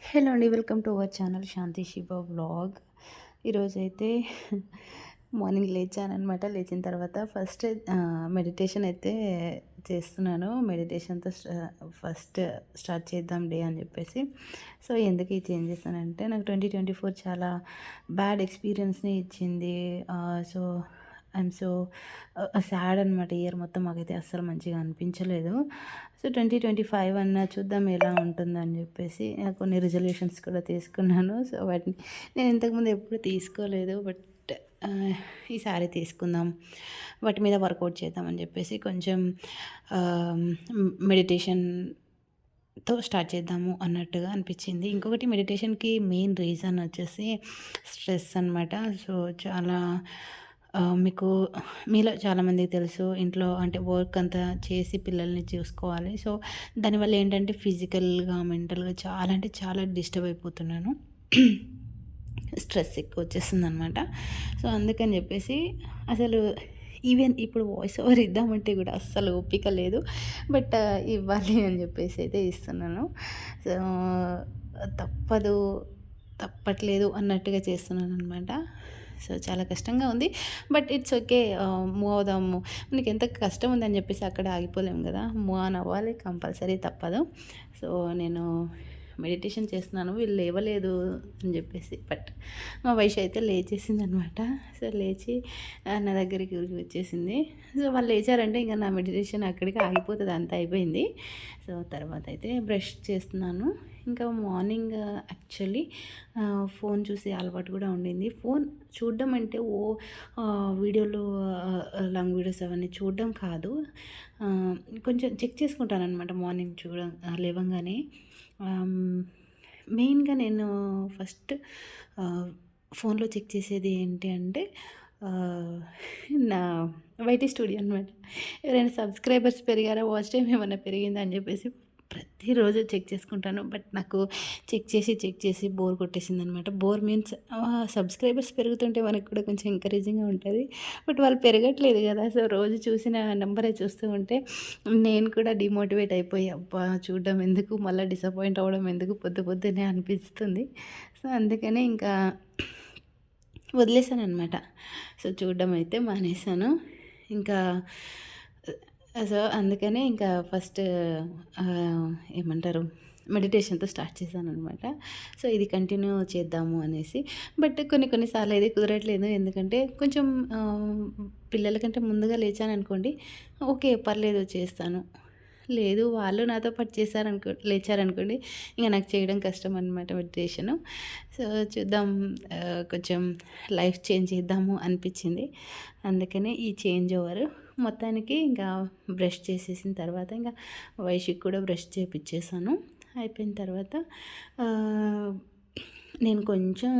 Hello అండి. Welcome to our channel Shanti Shiva vlog. ఈరోజైతే morning లేచాననమాట. లేచిన తర్వాత ఫస్ట్ మెడిటేషన్ అయితే చేస్తున్నాను. మెడిటేషన్‌తో ఫస్ట్ స్టార్ట్ చేద్దాం డే అని చెప్పేసి. సో, ఎందుకు ఈ చేంజెస్ అనంటే నాకు 2024 చాలా బ్యాడ్ ఎక్స్‌పీరియన్స్‌ని ఇచ్చింది. సో, ఐయామ్ సో సాడ్ అనమాట. ఇయర్ మొత్తం మాకైతే అస్సలు మంచిగా అనిపించలేదు. సో, 2025 అన్నా చూద్దాం ఎలా ఉంటుందని జెప్పేసి కొన్ని రిజల్యూషన్స్ కూడా తీసుకున్నాను. సో, వాటిని నేను ఇంతకుముందు ఎప్పుడు తీసుకోలేదు. బట్ ఈసారి తీసుకుందాం. వాటి మీద వర్కౌట్ చేద్దామని జెప్పేసి కొంచెం ఆహ్, మెడిటేషన్‌తో స్టార్ట్ చేద్దాము అన్నట్టుగా అనిపిచ్చింది. ఇంకొకటి మెడిటేషన్‌కి మెయిన్ రీజన్ వచ్చేసి స్ట్రెస్ అనమాట. సో, చాలా మీకు మీలో చాలామందికి తెలుసు ఇంట్లో అంటే వర్క్ అంతా చేసి పిల్లల్ని చూసుకోవాలి. సో, దానివల్ల ఏంటంటే ఫిజికల్‌గా, మెంటల్‌గా చాలా అంటే చాలా డిస్టర్బ్ అయిపోతున్నాను. స్ట్రెస్ ఎక్కువ వచ్చేస్తుందనమాట. సో, అందుకని చెప్పేసి అసలు ఈవెన్ ఇప్పుడు వాయిస్ ఓవర్ ఇద్దామంటే కూడా అస్సలు ఓపిక లేదు. బట్ ఇవ్వాలి అని చెప్పేసి అయితే ఇస్తున్నాను. సో, తప్పదు, తప్పట్లేదు అన్నట్టుగా చేస్తున్నాననమాట. సో, చాలా కష్టంగా ఉంది. But it's okay. మూవ్ అవుదాము. మనకెంత కష్టం ఉందని చెప్పేసి అక్కడ ఆగిపోలేము గదా! మూవ్ ఆన్ అవ్వాలి కంపల్సరీ తప్పదు. సో, నేను మెడిటేషన్ చేస్తున్నాను. వీళ్ళు లేవలేదు అని జెప్పేసి. బట్ మా వైష్ అయితే లేచేసిందనమాట. సో, లేచి నా దగ్గరికి ఉరిగి వచ్చేసింది. సో, వాళ్ళు లేచారంటే ఇంక నా మెడిటేషన్ అక్కడికి ఆగిపోతది. అంతా అయిపోయింది. సో, తర్వాత అయితే బ్రష్ చేస్తున్నాను. ఇంకా మార్నింగ్ యాక్చువల్లీ ఫోన్ చూసే అలవాటు కూడా ఉండింది. ఫోన్ చూడడం అంటే వీడియోలు లాంగ్ వీడియోస్ అవన్నీ చూడడం కాదు. కొంచెం చెక్ చేసుకుంటాననమాట మార్నింగ్ లేవంగానే. మెయిన్‌గా నేను ఫస్ట్ ఫోన్‌లో చెక్ చేసేది ఏంటి అంటే ఆహ్, నా వైటీ స్టూడియో అనమాట. ఎవరైనా సబ్స్క్రైబర్స్ పెరిగారా? వాచ్ టైమ్ ఏమన్నా పెరిగిందా? అని చెప్పేసి ప్రతిరోజు చెక్ చేసుకుంటాను. బట్ నాకు చెక్ చేసి బోర్ కొట్టేసిందనమాట. బోర్ మీన్స్ సబ్స్క్రైబర్స్ పెరుగుతుంటే మనకు కూడా కొంచెం ఎంకరేజింగ్‌గా ఉంటది. బట్ వాళ్ళు పెరగట్లేదు గదా! సో, రోజు చూసిన నంబరే చూస్తూ ఉంటే నేను కూడా డీమోటివేట్ అయిపోయి, అబ్బా! చూడడం ఎందుకు, మళ్ళా డిసప్పాయింట్ అవ్వడం ఎందుకు పొద్దున్నే అనిపిస్తుంది. సో, అందుకనే ఇంకా వదిలేసాననమాట. సో, చూడడం అయితే మానేశాను. ఇంకా సో, అందుకనే ఇంకా ఫస్ట్ ఏమంటారు మెడిటేషన్‌తో స్టార్ట్ చేశాననమాట. సో, ఇది కంటిన్యూ చేద్దాము అనేసి. బట్ కొన్ని సార్లు అయితే కుదరట్లేదు. ఎందుకంటే కొంచెం పిల్లల కంటే ముందుగా లేచాననుకోండి, ఓకే. పర్లేదు చేస్తాను. లేదు వాళ్ళు నాతో పాటు లేచారనుకోండి, ఇంక నాకు చేయడం కష్టం అనమాట మెడిటేషను. సో, చూద్దాం కొంచెం లైఫ్ చేంజ్ చేద్దాము అనిపిచ్చింది. అందుకనే ఈ చేంజ్ ఓవర్. మొత్తానికి ఇంకా బ్రష్ చేసేసిన తర్వాత ఇంకా వైష్‌కి కూడా బ్రష్ చేపిచ్చేసాను. అయిపోయిన తర్వాత ఆహ్, నేను కొంచెం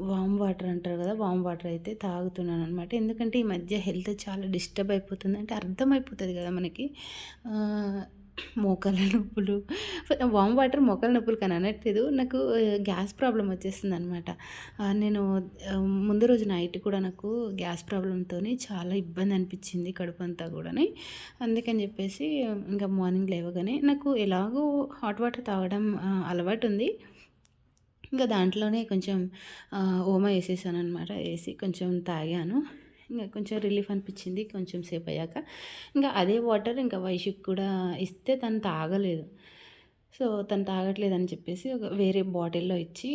వామ్ వాటర్ అంటారు కదా! వామ్ వాటర్ అయితే తాగుతున్నాననమాట. ఎందుకంటే ఈ మధ్య హెల్త్ చాలా డిస్టర్బ్ అయిపోతుంది. అంటే అర్థమైపోతది కదా మనకి. ఆహ్, మోకాళ్ళ నొప్పులు, వామ్ వాటర్ మోకాళ్ళ నొప్పులకని అనట్లేదు. నాకు గ్యాస్ ప్రాబ్లమ్ వచ్చేసిందనమాట. నేను ముందు రోజు నైట్ కూడా నాకు గ్యాస్ ప్రాబ్లమ్‌తోని చాలా ఇబ్బంది అనిపించింది కడుపంతా గూడాని. అందుకని చెప్పేసి ఇంకా మార్నింగ్ లేవగానే నాకు ఎలాగో హాట్ వాటర్ తాగడం అలవాటుంది. ఇంకా దాంట్లోనే కొంచెం ఓమా ఏసేసాననమాట. ఏసి కొంచెం తాగాను. ఇంగ కొంచెం రిలీఫ్ అనిపిచ్చింది కొంచెం సేపయ్యాక. ఇంకా అదే వాటర్ ఇంకా వైష్‌కి కూడా ఇస్తే తను తాగలేదు. సో, తను తాగట్లేదని చెప్పేసి ఒక వేరే బాటిల్‌లో ఇచ్చి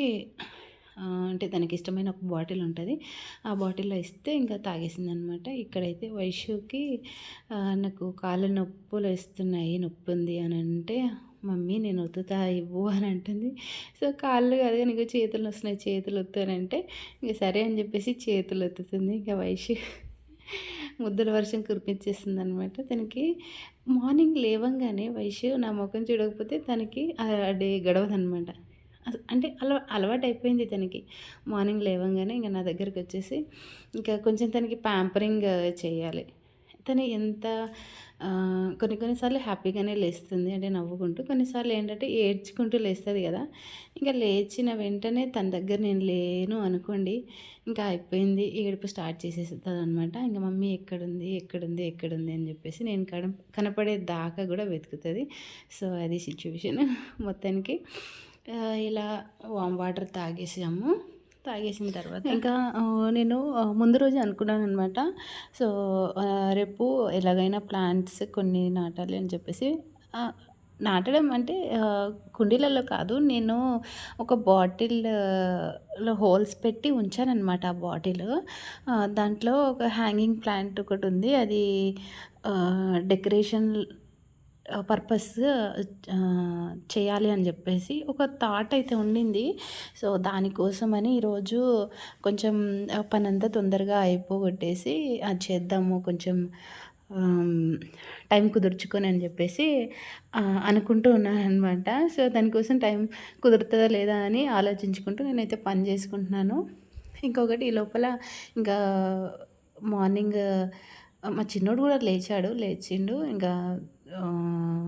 అంటే తనకిష్టమైన ఒక బాటిల్ ఉంటది. ఆ బాటిల్‌లో ఇస్తే ఇంకా తాగేసిందనమాట. ఇక్కడైతే వైష్యూకి నాకు కాళ్ళు నొప్పులేస్తున్నాయి, నొప్పుంది అనంటే, మమ్మీ నేను ఒత్తుతా ఇవ్వు అని అంటుంది. సో, కాళ్ళు కాదు నీకు చేతులు చేతులొత్తు అనంటే, ఇంక సరే అని చెప్పేసి చేతులొత్తుతుంది. ఇక వైషు ముద్దుల వర్షం కురిపించేస్తుందనమాట. తనకి మార్నింగ్ లేవంగానే వైషు నా మొఖం చూడకపోతే తనకి ఆ డే గడవదనమాట. అంటే అలవాటయిపోయింది తనకి. మార్నింగ్ లేవంగానే ఇంక నా దగ్గరకొచ్చేసి ఇంకా కొంచెం తనకి ప్యాంపరింగ్ చేయాలి. తను ఎంత కొన్ని కొన్ని సార్లు హ్యాపీగానే లేస్తుంది. అంటే నవ్వుకుంటూ. కొన్నిసార్లు ఏంటంటే ఏడ్చుకుంటూ లేస్తది గదా! ఇంక లేచిన వెంటనే తన దగ్గర నేను లేను అనుకోండి, ఇంకా అయిపోయింది. ఏడుపు స్టార్ట్ చేసేస్తదనమాట. ఇంక మమ్మీ ఎక్కడుంది? ఎక్కడుంది? ఎక్కడుంది? అని జెప్పేసి నేను కనపడే దాకా గూడా వెతుకుతది. సో, అది సిట్యుయేషన్. మొత్తానికి ఇలా వామ్ వాటర్ తాగేసాము. తాగేసిన తర్వాత ఇంకా నేను ముందు రోజే అనుకున్నాననమాట. సో, రేపు ఎలాగైనా ప్లాంట్స్ కొన్ని నాటాలి అని చెప్పేసి ఆహ్, నాటడం అంటే కుండీలలో కాదు. నేను ఒక బాటిల్‌లో హోల్స్ పెట్టి ఉంచాననమాట ఆ బాటిలు. దాంట్లో ఒక హ్యాంగింగ్ ప్లాంట్ ఒకటుంది. అది డెకరేషన్ పర్పస్ చేయాలి అని జెప్పేసి ఒక థాట్ అయితే ఉండింది. సో, దానికోసమని ఈరోజు కొంచెం పనంతా తొందరగా అయిపోగొట్టేసి అది చేద్దాము కొంచెం ఆహ్, టైం కుదుర్చుకొని అని జెప్పేసి అనుకుంటూ ఉన్నాననమాట. సో, దానికోసం టైం కుదురుతదా లేదా అని ఆలోచించుకుంటూ నేనైతే పని జేసుకుంటున్నాను. ఇంకొకటి ఈ లోపల ఇంకా మార్నింగ్ మా చిన్నోడు గూడా లేచాడు. లేచిండు. ఇంకా ఆహ్,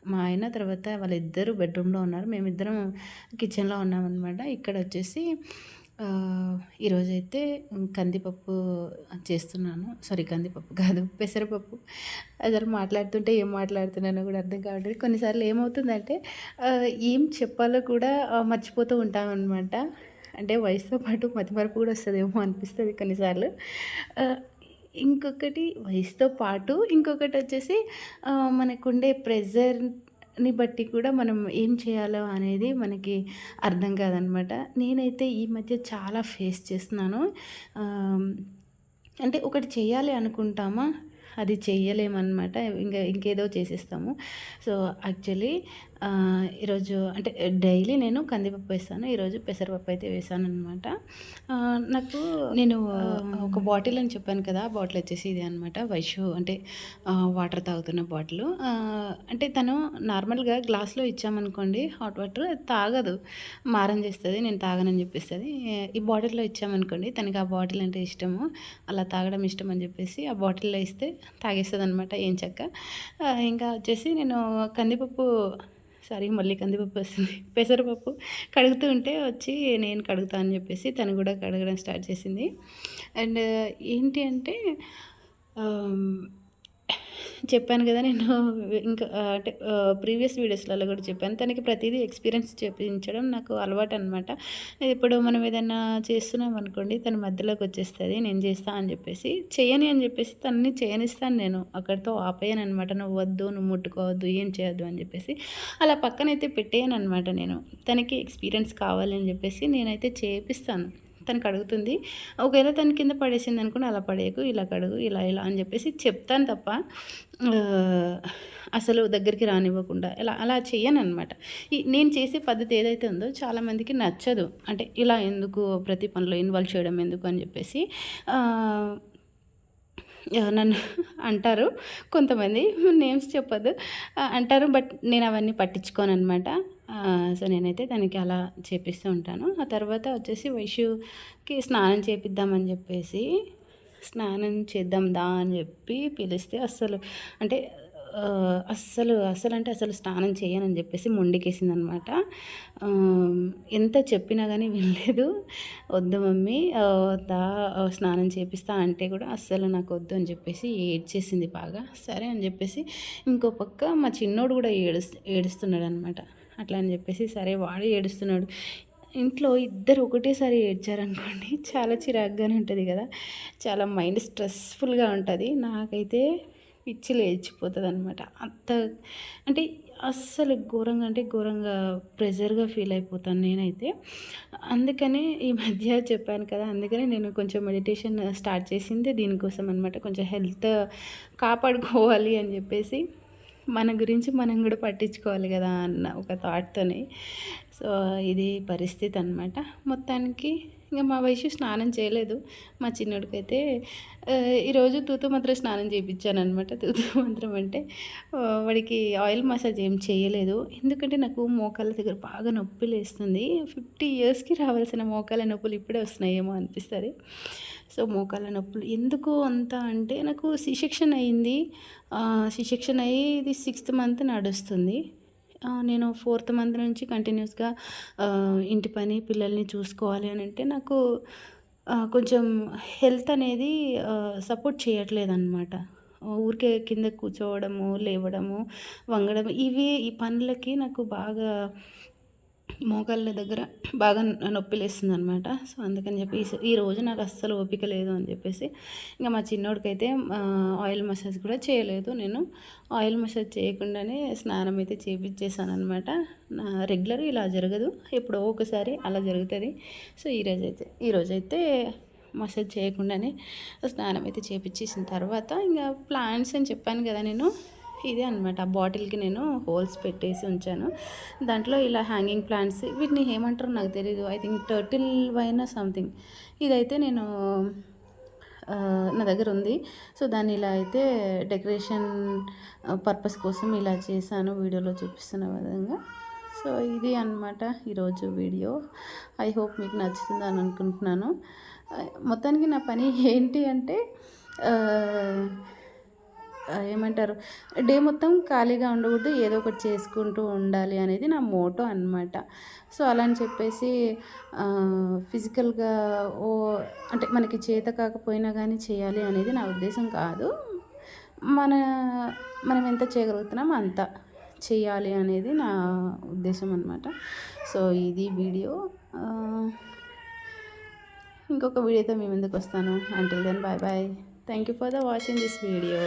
మా ఆయన తర్వాత వాళ్ళిద్దరూ బెడ్‌రూమ్‌లో ఉన్నారు. మేమిద్దరం కిచెన్‌లో ఉన్నామనమాట. ఇక్కడొచ్చేసి ఈరోజైతే కందిపప్పు చేస్తున్నాను. సారీ కందిపప్పు కాదు పెసరపప్పు. అసలు మాట్లాడుతుంటే ఏం మాట్లాడుతున్నానో గూడా అర్థం కావట్లేదు. కొన్నిసార్లు ఏమవుతుందంటే ఏం చెప్పాలో కూడా మర్చిపోతూ ఉంటామనమాట. అంటే వయసుతో పాటు మతిమరుపు కూడా వస్తదేమో అనిపిస్తది కొన్నిసార్లు. ఆహ్, ఇంకొకటి వయసుతో పాటు ఇంకొకటొచ్చేసి మనకుండే ప్రెషర్‌ని బట్టి కూడా మనం ఏం చేయాలో అనేది మనకి అర్థం కాదనమాట. నేనైతే ఈ మధ్య చాలా ఫేస్ చేస్తున్నాను. ఆహ్, అంటే ఒకటి చేయాలి అనుకుంటామా, అది చెయ్యలేమనమాట. ఇంకేదో చేసేస్తాము. సో, యాక్చువల్లీ ఈరోజు అంటే డైలీ నేను కందిపప్పు వేస్తాను. ఈరోజు పెసరపప్పు అయితే వేశాననమాట. నాకు నేను ఒక బాటిల్ అని చెప్పాను కదా! ఆ బాటిల్ వచ్చేసి ఇదే అనమాట. వైషు అంటే వాటర్ తాగుతున్న బాటిలు. అంటే తను నార్మల్‌గా గ్లాస్‌లో ఇచ్చామనుకోండి హాట్ వాటర్ తాగదు. మారం చేస్తది. నేను తాగనని చెప్పేస్తది. ఈ బాటిల్‌లో ఇచ్చామనుకోండి తనకి ఆ బాటిల్ అంటే ఇష్టము. అలా తాగడం ఇష్టం అని చెప్పేసి ఆ బాటిల్‌లో ఇస్తే తాగేస్తదనమాట ఎంచక్కా. ఇంకా వచ్చేసి నేను కందిపప్పు సారీ మళ్ళీ కందిపప్పు వస్తుంది. పెసరపప్పు కడుగుతూ ఉంటే వచ్చి నేను కడుగుతా అని చెప్పేసి తను కూడా కడగడం స్టార్ట్ చేసింది. అండ్ ఏంటి అంటే ఆహ్, చెప్పాను గదా! నేను ఇంకా అంటే ప్రీవియస్ వీడియోస్‌లలో గూడా చెప్పాను. తనకి ప్రతీదీ ఎక్స్‌పీరియన్స్ చేపించడం నాకు అలవాటనమాట. ఇప్పుడు మనం ఏదన్నా చేస్తున్నామనుకోండి, తను మధ్యలోకొచ్చేస్తది. నేను చేస్తా అని జెప్పేసి. చెయ్యని అని జెప్పేసి తనని చేయనిస్తాను నేను. అక్కడితో ఆపేయననమాట. నువ్వు వద్దు, నువ్వు ముట్టుకోవద్దు, ఏం చేయొద్దు అని జెప్పేసి. అలా పక్కనైతే పెట్టేయననమాట నేను. తనకి ఎక్స్‌పీరియన్స్ కావాలి అని జెప్పేసి నేనైతే చేపిస్తాను. తను కడుగుతుంది. ఒకవేళ తను కింద పడేసిందనుకోండి, అలా పడేయకు, ఇలా కడుగు, ఇలా ఇలా అని జెప్పేసి చెప్తాను తప్ప ఆహ్, అసలు దగ్గరికి రానివ్వకుండా అలా చెయ్యననమాట. నేను చేసే పద్ధతి ఏదైతే ఉందో చాలామందికి నచ్చదు. అంటే ఇలా ఎందుకు ప్రతి పనిలో ఇన్వాల్వ్ చేయడం ఎందుకు అని జెప్పేసి ఆహ్, నన్ను అంటారు కొంతమంది. నేమ్స్ చెప్పొద్దు. అంటారు. బట్ నేను అవన్నీ పట్టించుకోననమాట. సో, నేనైతే తనకి అలా చేపిస్తూ ఉంటాను. ఆ తర్వాత వచ్చేసి వైషుకి స్నానం చేపిద్దామని జెప్పేసి, స్నానం చేద్దాం దా అని జెప్పి పిలిస్తే అస్సలు అంటే అస్సలంటే అసలు స్నానం చెయ్యనని జెప్పేసి మొండికేసిందనమాట. ఆహ్, ఎంత చెప్పినా గానీ వినలేదు. "వద్దు మమ్మీ స్నానం చేపిస్తా" అంటే గూడా అస్సలు నాకొద్దు అని జెప్పేసి ఏడ్చేసింది బాగా. సరే అని జెప్పేసి ఇంకో పక్క మా చిన్నోడు గూడా ఏడుస్తున్నాడనమాట. అట్లా అని జెప్పేసి సరే వాడు ఏడుస్తున్నాడు. ఇంట్లో ఇద్దరు ఒకటేసారి ఏడ్చారనుకోండి చాలా చిరాకుగానే ఉంటది గదా! చాలా మైండ్ స్ట్రెస్‌ఫుల్‌గా ఉంటది. నాకైతే పిచ్చి లేచిపోతదనమాట. అంటే అస్సలు ఘోరంగా అంటే ఘోరంగా ప్రెషర్‌గా ఫీల్ అయిపోతాను నేనైతే. అందుకనే ఈ మధ్య చెప్పాను కదా! అందుకనే నేను కొంచెం మెడిటేషన్ స్టార్ట్ చేసిందే దీనికోసం అనమాట. కొంచెం హెల్త్ కాపాడుకోవాలి అని జెప్పేసి. మన గురించి మనం గూడా పట్టించుకోవాలి గదా! అన్న ఒక థాట్‌తోని. సో, ఇది పరిస్థితి అనమాట. మొత్తానికి ఇంక మా వైషు స్నానం చేయలేదు. మా చిన్నోడికైతే ఈరోజు తూతు మంత్రం స్నానం చేపిచ్చాననమాట. తూతు మంత్రం అంటే వాడికి ఆయిల్ మసాజ్ ఏం చేయలేదు. ఎందుకంటే నాకు మోకాళ్ళ దగ్గర బాగా నొప్పిలేస్తుంది. 50 ఇయర్స్‌కి రావాల్సిన మోకాళ్ళ నొప్పులు ఇప్పుడే వస్తున్నాయేమో అనిపిస్తది. సో, మోకాళ్ళ నొప్పులు ఎందుకు అంత అంటే నాకు సి సెక్షన్ అయింది. సి సెక్షన్ అయ్యి ఇది 6థ్ మంత్ నడుస్తుంది. నేను 4థ్ మంత్ నుంచి కంటిన్యూస్‌గా ఇంటి పని, పిల్లల్ని చూసుకోవాలి అనంటే నాకు కొంచెం హెల్త్ అనేది సపోర్ట్ చేయట్లేదనమాట. ఊరికే కింద కూర్చోవడము, లేవడము, వంగడం ఈ పనులకి నాకు బాగా మోకాళ్ళ దగ్గర బాగా నొప్పిలేస్తుందనమాట. సో, అందుకని చెప్పి ఈరోజు నాకు అస్సలు ఓపిక లేదు అని చెప్పేసి ఇంక మా చిన్నోడికైతే ఆయిల్ మసాజ్ కూడా చేయలేదు నేను. ఆయిల్ మసాజ్ చేయకుండానే స్నానం అయితే చేపిచ్చేసాననమాట. రెగ్యులర్ ఇలా జరగదు. ఎప్పుడో ఒకసారి అలా జరుగుతది. సో, ఈరోజైతే మసాజ్ చేయకుండానే స్నానం అయితే చేపిచ్చేసిన తర్వాత ఇంక ప్లాంట్స్ అని చెప్పాను కదా నేను. ఇదే అనమాట. ఆ బాటిల్‌కి నేను హోల్స్ పెట్టేసి ఉంచాను. దాంట్లో ఇలా హ్యాంగింగ్ ప్లాంట్స్ వీటిని ఏమంటారో నాకు తెలీదు. I think turtle wine something. ఇదైతే నేను నా దగ్గర ఉంది. సో, దాన్ని ఇలా అయితే డెకరేషన్ పర్పస్ కోసం ఇలా చేశాను. వీడియోలో చూపిస్తున్న విధంగా. సో, ఇది అనమాట ఈరోజు వీడియో. ఐ హోప్ మీకు నచ్చుతుందని అనుకుంటున్నాను. మొత్తానికి నా పని ఏంటి అంటే ఏమంటారు, డే మొత్తం ఖాళీగా ఉండకూడదు. ఏదో ఒకటి చేసుకుంటూ ఉండాలి అనేది నా మోటో అనమాట. సో, అలా అని చెప్పేసి ఫిజికల్‌గా అంటే మనకి చేత కాకపోయినా కానీ చేయాలి అనేది నా ఉద్దేశం కాదు. మన మనం ఎంత చేయగలుగుతున్నామో అంత చేయాలి అనేది నా ఉద్దేశం అనమాట. సో, ఇది వీడియో. ఇంకొక వీడియోతో మీ ముందుకు వస్తాను. Until then bye bye. Thank you for watching this video.